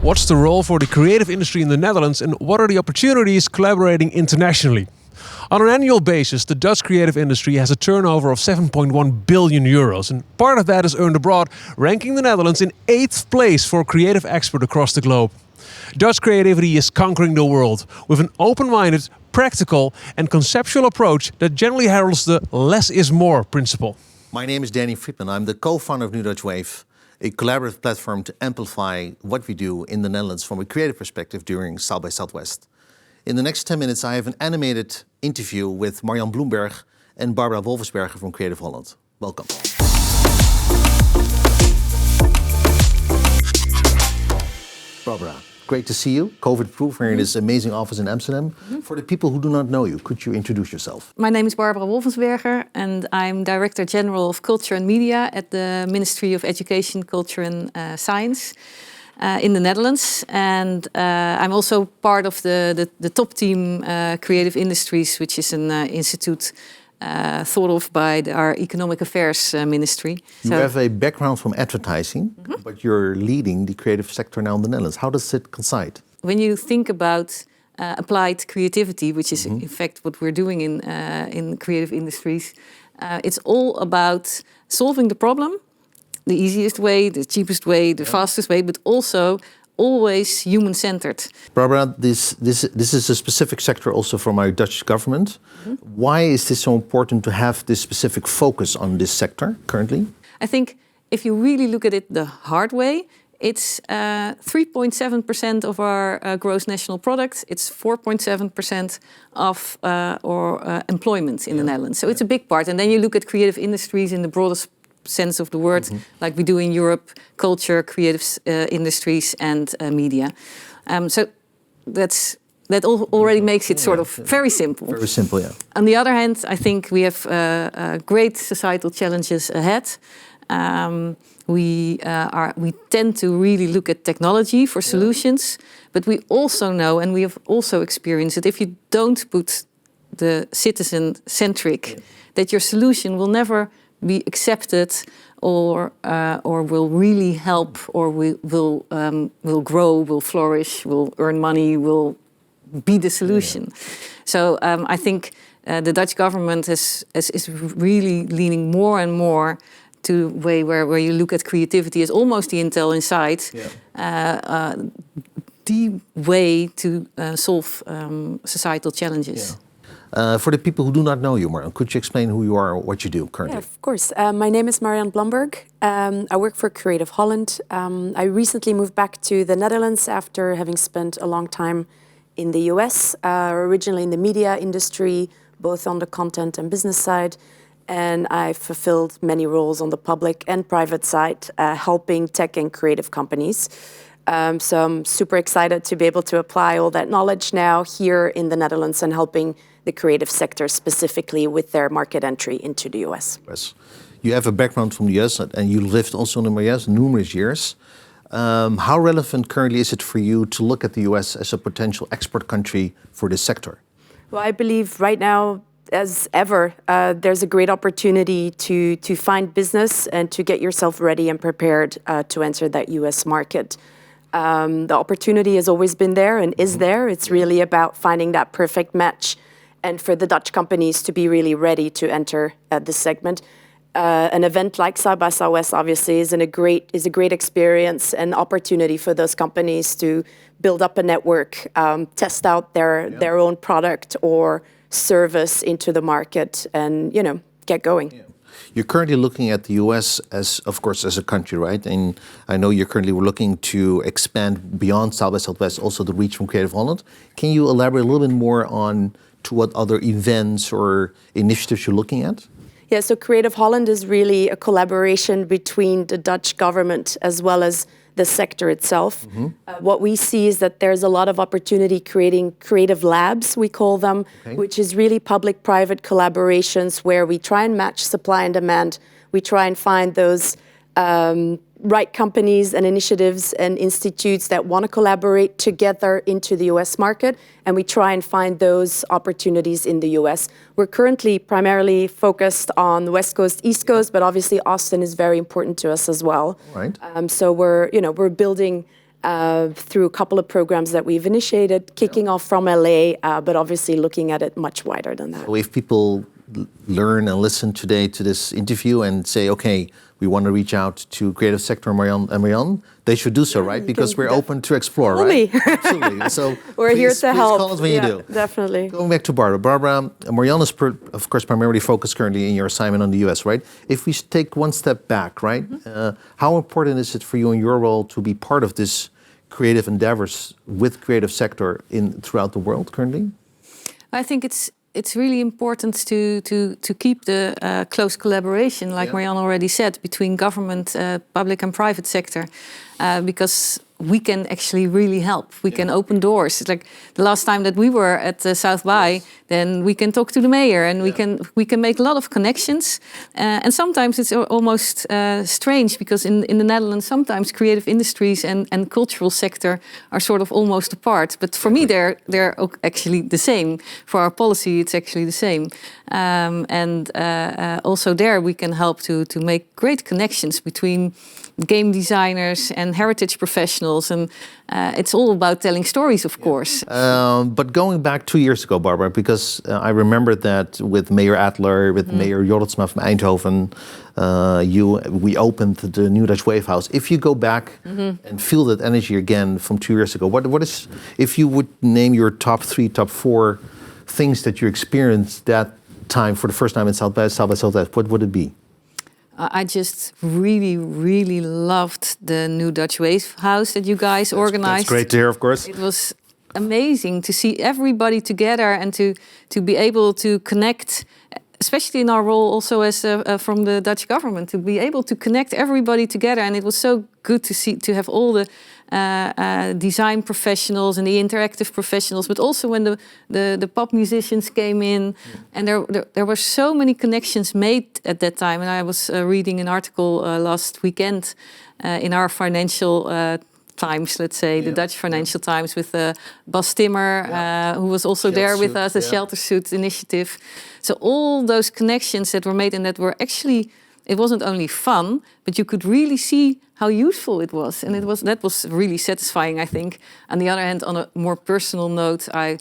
What's the role for the creative industry in the Netherlands, and what are the opportunities collaborating internationally? On an annual basis, the Dutch creative industry has a turnover of 7.1 billion euros, and part of that is earned abroad, ranking the Netherlands in 8th place for creative export across the globe. Dutch creativity is conquering the world with an open-minded, practical and conceptual approach that generally heralds the less is more principle. My name is Danny Frietman. I'm the co-founder of New Dutch Wave, a collaborative platform to amplify what we do in the Netherlands from a creative perspective during South by Southwest. In the next 10 minutes, I have an animated interview with Marjan Blumberg and Barbera Wolfensberger from Creative Holland. Welcome. Barbera, great to see you. COVID-proof here in this amazing office in Amsterdam. For the people who do not know you, could you introduce yourself? My name is Barbera Wolfensberger and I'm Director General of Culture and Media at the Ministry of Education, Culture and Science in the Netherlands. And I'm also part of the top team Creative Industries, which is an institute thought of by our Economic Affairs Ministry. You have a background from advertising, but you're leading the creative sector now in the Netherlands. How does it coincide? When you think about applied creativity, which is in fact what we're doing in creative industries, it's all about solving the problem, the easiest way, the cheapest way, the fastest way, but also always human-centered. Barbera, this is a specific sector also from our Dutch government. Why is this so important to have this specific focus on this sector currently? I think if you really look at it the hard way, it's 3.7% of our gross national product. It's 4.7% of our employment in the Netherlands. So it's a big part. And then you look at creative industries in the broadest sense of the word, like we do in Europe, culture, creative industries and media. So that already makes it sort of very simple. Very simple, yeah. On the other hand, I think we have great societal challenges ahead. We tend to really look at technology for solutions, but we also know, and we have also experienced that if you don't put the citizen-centric, that your solution will never be accepted or will really help or will grow, will flourish, will earn money, will be the solution. So I think the Dutch government is really leaning more and more to a way where you look at creativity as almost the Intel Inside, the way to solve societal challenges. For the people who do not know you, Marjan, could you explain who you are or what you do currently? Yeah, of course. My name is Marjan Blumberg. I work for Creative Holland. I recently moved back to the Netherlands after having spent a long time in the US, originally in the media industry, both on the content and business side. And I fulfilled many roles on the public and private side, helping tech and creative companies. So I'm super excited to be able to apply all that knowledge now here in the Netherlands and helping the creative sector specifically with their market entry into the US. Yes. You have a background from the US and you lived also in the US numerous years. How relevant currently is it for you to look at the US as a potential export country for this sector? Well, I believe right now, as ever, there's a great opportunity to find business and to get yourself ready and prepared to enter that US market. The opportunity has always been there and is there. It's really about finding that perfect match and for the Dutch companies to be really ready to enter this segment. An event like South by Southwest obviously is a great experience and opportunity for those companies to build up a network, test out their own product or service into the market and, get going. Yeah. You're currently looking at the US as, of course, as a country, right? And I know you're currently looking to expand beyond South by Southwest, also the reach from Creative Holland. Can you elaborate a little bit more on to what other events or initiatives you're looking at? Yeah, so Creative Holland is really a collaboration between the Dutch government as well as the sector itself. What we see is that there's a lot of opportunity creating creative labs, we call them, which is really public-private collaborations where we try and match supply and demand. We try and find those right companies and initiatives and institutes that want to collaborate together into the US market, and we try and find those opportunities in the US. We're currently primarily focused on the West Coast, East Coast, but obviously Austin is very important to us as well. Right. So we're building through a couple of programs that we've initiated, kicking off from LA, but obviously looking at it much wider than that. So if people learn and listen today to this interview and say, okay, we want to reach out to creative sector and Marjan, they should do so, right? Because we're open to explore, right? Absolutely. So we're here to help. Call us when you do. Definitely. Going back to Barbara. Barbara, Marjan is, of course, primarily focused currently in your assignment on the US, right? If we take one step back, right? How important is it for you in your role to be part of this creative endeavors with creative sector throughout the world currently? I think it's really important to keep the close collaboration, like Marjan already said, between government, public and private sector, because we can actually really help. We can open doors. It's like the last time that we were at South by, then we can talk to the mayor and we can make a lot of connections. And sometimes it's almost strange because in the Netherlands, sometimes creative industries and cultural sector are sort of almost apart. But for me, they're actually the same. For our policy, it's actually the same. And also there we can help to make great connections between game designers and heritage professionals, and it's all about telling stories, of course. But going back 2 years ago, Barbara, because I remember that with Mayor Adler, with Mayor Jorritsma from Eindhoven, we opened the New Dutch Wave House. If you go back and feel that energy again from 2 years ago, what is, if you would name your top 3, top 4 things that you experienced that time for the first time in South by Southwest, what would it be? I just really, really loved the New Dutch Wave House that you guys organized. That's great to hear, of course. It was amazing to see everybody together and to be able to connect, especially in our role also as from the Dutch government, to be able to connect everybody together. And it was so good to have all the design professionals and the interactive professionals, but also when the pop musicians came in, and there were so many connections made at that time. And I was reading an article last weekend in our financial Times, let's say, the Dutch Financial Times, with Bas Timmer, who was also there with us, the Shelter Suit Initiative. So all those connections that were made, and that were actually, it wasn't only fun, but you could really see how useful it was. And that was really satisfying, I think. On the other hand, on a more personal note, I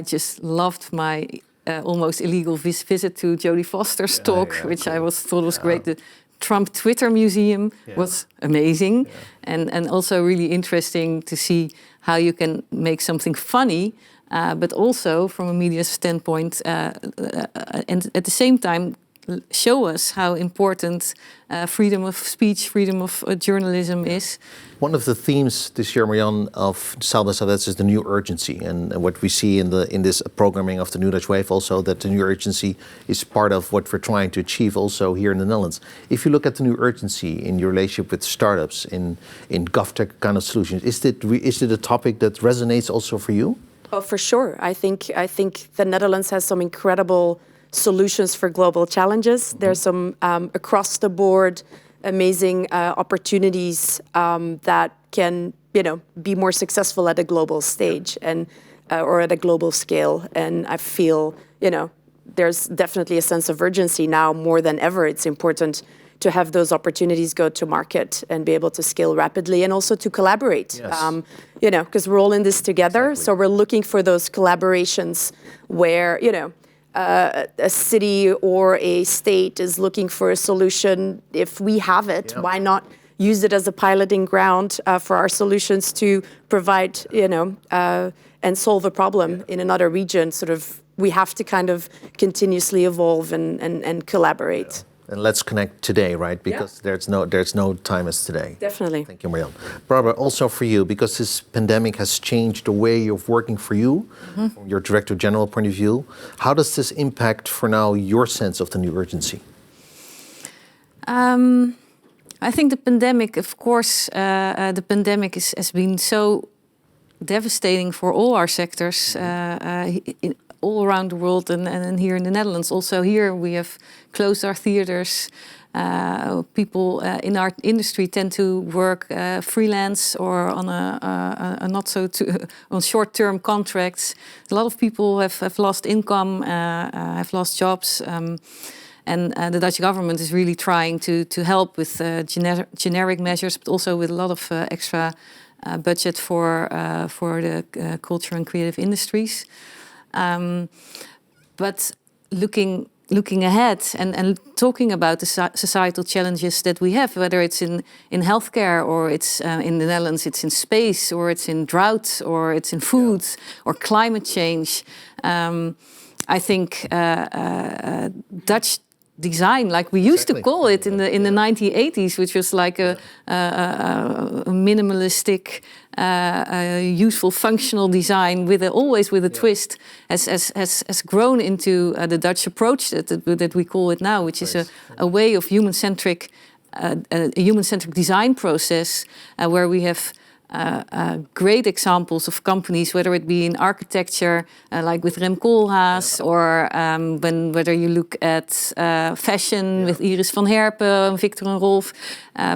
just loved my almost illegal visit to Jodie Foster's talk, which I thought was great. The Trump Twitter Museum was amazing, and also really interesting to see how you can make something funny, but also from a media standpoint, and at the same time show us how important freedom of speech, freedom of journalism is. One of the themes this year, Marjan, of South by Southwest is the new urgency, and what we see in this programming of the New Dutch Wave also, that the new urgency is part of what we're trying to achieve also here in the Netherlands. If you look at the new urgency in your relationship with startups, in GovTech kind of solutions, is it a topic that resonates also for you? Oh, for sure. I think the Netherlands has some incredible solutions for global challenges. There's some across the board amazing opportunities that can, be more successful at a global stage and or at a global scale. And I feel, there's definitely a sense of urgency now more than ever. It's important to have those opportunities go to market and be able to scale rapidly, and also to collaborate. Yes. Because we're all in this together. Exactly. So we're looking for those collaborations where, a city or a state is looking for a solution. If we have it, why not use it as a piloting ground for our solutions to provide, and solve a problem in another region? Sort of, we have to kind of continuously evolve and collaborate. Yeah. And let's connect today, right? Because there's no time as today. Definitely. Thank you, Marjan. Barbara, also for you, because this pandemic has changed the way of working for you, from your Director General point of view, how does this impact for now your sense of the new urgency? I think the pandemic, of course, has been so devastating for all our sectors, all around the world and here in the Netherlands. Also here we have closed our theaters. People in our industry tend to work freelance or on a not so on short-term contracts. A lot of people have lost income, have lost jobs. And the Dutch government is really trying to help with generic measures, but also with a lot of extra budget for the culture and creative industries. But looking ahead and talking about the societal challenges that we have, whether it's in healthcare or it's in the Netherlands, it's in space or it's in drought or it's in food or climate change. I think Dutch design, like we used to call it in the 1980s, which was like a minimalistic, useful, functional design with always with a twist, has grown into the Dutch approach that we call it now, which is a way of human-centric, a human-centric design process where we have great examples of companies, whether it be in architecture, like with Rem Koolhaas, or whether you look at fashion with Iris van Herpen, Victor and Rolf.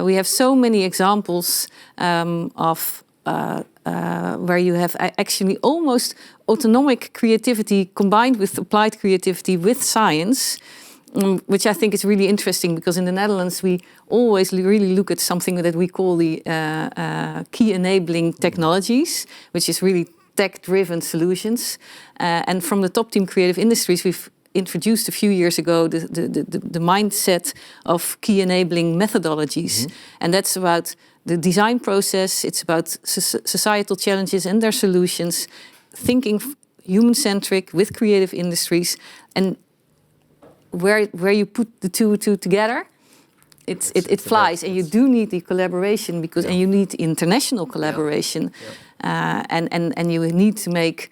We have so many examples of where you have actually almost autonomic creativity combined with applied creativity with science. Which I think is really interesting, because in the Netherlands we always really look at something that we call the key enabling technologies, which is really tech-driven solutions. And from the top team creative industries, we've introduced a few years ago the mindset of key enabling methodologies. And that's about the design process, it's about societal challenges and their solutions, thinking human-centric with creative industries, and where you put the two together, it flies. And you do need the collaboration, because and you need international collaboration, and you need to make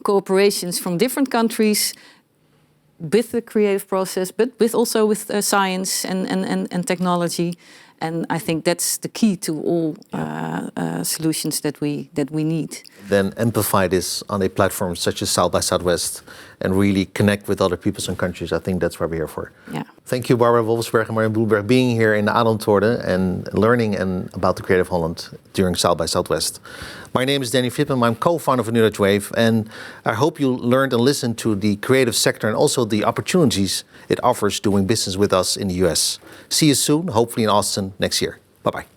cooperations from different countries with the creative process, but also with science and technology. And I think that's the key to all solutions that we need. Then amplify this on a platform such as South by Southwest and really connect with other peoples and countries. I think that's what we're here for. Yeah. Thank you, Barbera, Wolfensberger, and Marjan Blumberg, being here in Ademtoorde and learning about the Creative Holland during South by Southwest. My name is Danny Frietman. I'm co-founder of New Dutch Wave, and I hope you learned and listened to the creative sector and also the opportunities it offers doing business with us in the US. See you soon, hopefully in Austin next year. Bye-bye.